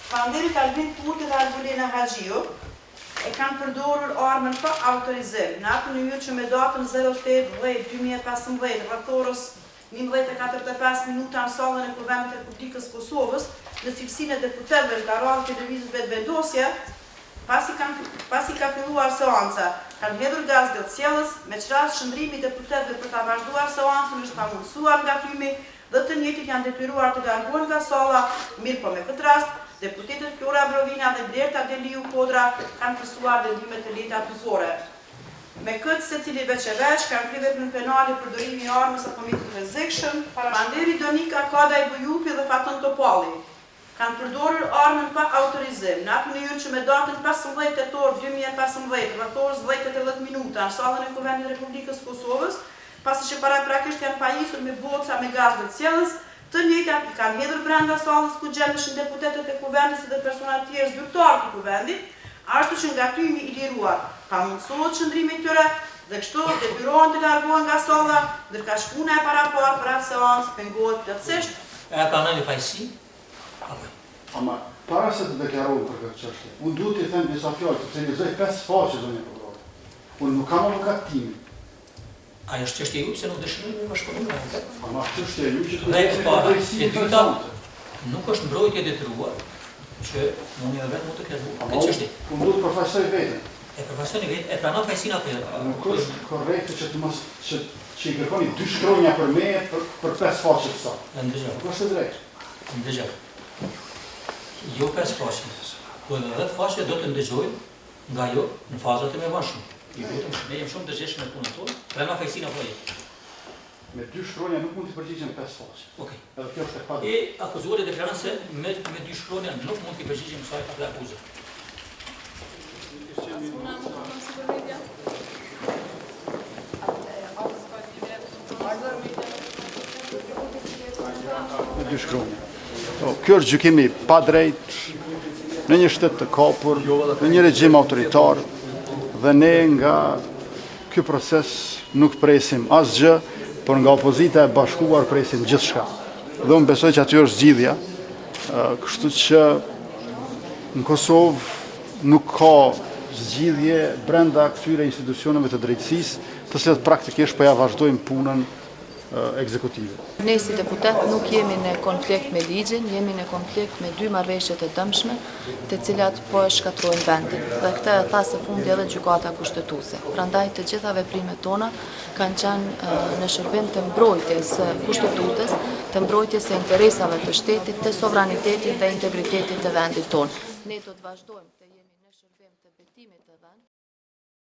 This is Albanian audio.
Shmanderit Albin Kurti dhe Albulina Haxhiu e kanë përdorur armën pa autorizim në atë mënyrë që me datën 08/10/2015 rreth orës 11:45 minuta në sallën e Parlamentit të Republikës Kosovës në cilësinë e deputetëve nga radhë televizës vetëvendosje, pasi ka filluar seanca, kanë hedhur gaz gëtësjellës, me çrast shndrimi i deputetëve për ta vazhduar seancën është pamundësuar nga tymi dhe të njëjtit janë detyruar të largohen nga salla, mirë po me këtë rast, deputetët Flora Brovina dhe Blerta Deliu Kodra kanë përsuar dëndime të lehta tufore. Me këtë secili veç e veç kanë kryer në penale përdorimi i armës së komitit të rrezikshëm, Shmanderit Donika Kadaj Bujupi dhe Faton Topalli kanë përdorur armën pa autorizim në atë mënyrë që me datën 15 tetor 2015 rreth orës 10:80 minuta në sallën e Kuvendit të Republikës Kosovës, pasi që paraprakisht janë pajisur me boca me gaz gëtësjellës, të njëjtat i kanë hedhur brenda sallës ku gjendeshin deputetët e kuvendit dhe persona të tjerë zyrtar të kuvendit, ashtu që nga tymi i liruar pamundësohet qëndrimi i tyre dhe kështu detyrohen të largohen nga salla, ndërka shpuna e parapar për atë seancë pengohet plotësisht. E pranoni fajsi? Ama para se të deklarohem për këtë çështje, unë duhet t'i them disa fjalë, sepse lexoj 5 faqe zonë prokurore. Unë nuk kam avokat timin. Ajo është çështje ju pse nuk dëshironi me bashkëpunim me ata? Ama çështja e ju që Dhe e para, e dyta, nuk është mbrojtje detyruar që unë edhe vetë mund të kërkoj këtë çështje. Unë duhet të përfaqësoj veten. E përfaqësoni vetë, e pranon fajsin apo jo? Nuk është korrekte që të mos që i kërkoni 2 shkronja për me për 5 faqe të sa. Ndëgjoj. Nuk është e drejtë. Ndëgjoj. Jo 5 faqe, po edhe 10 faqe do të ndëgjojnë nga jo në fazat e mëparshme. Ju lutem, ne jemi shumë të zgjedhshëm në punën tonë. Pranon fajsin apo jo? Me 2 shkronja nuk mund të përgjigjen 5 faqe. Okej. Edhe kjo është e padrejtë. E akuzuari deklaron se me 2 shkronja nuk mund të përgjigjem kësaj akuzë. Me 2 shkronja. Kjo është gjykimi pa drejt në një shtet të kapur, në një regjim autoritar, dhe ne nga ky proces nuk presim asgjë, por nga opozita e bashkuar presim gjithçka. Dhe unë besoj që aty është zgjidhja, kështu që në Kosovë nuk ka zgjidhje brenda këtyre institucioneve të drejtësisë, të cilat praktikisht po ja vazhdojmë punën ekzekutive. Ne si deputet nuk jemi në konflikt me ligjin, jemi në konflikt me 2 marrëveshje të dëmshme, të cilat po e shkatrojnë vendin. Dhe këtë e tha së fundi edhe gjykata kushtetuese. Prandaj të gjitha veprimet tona kanë qenë në shërbim të mbrojtjes së kushtetutës, të mbrojtjes së interesave të shtetit, të sovranitetit dhe integritetit të vendit tonë. Ne do të vazhdojmë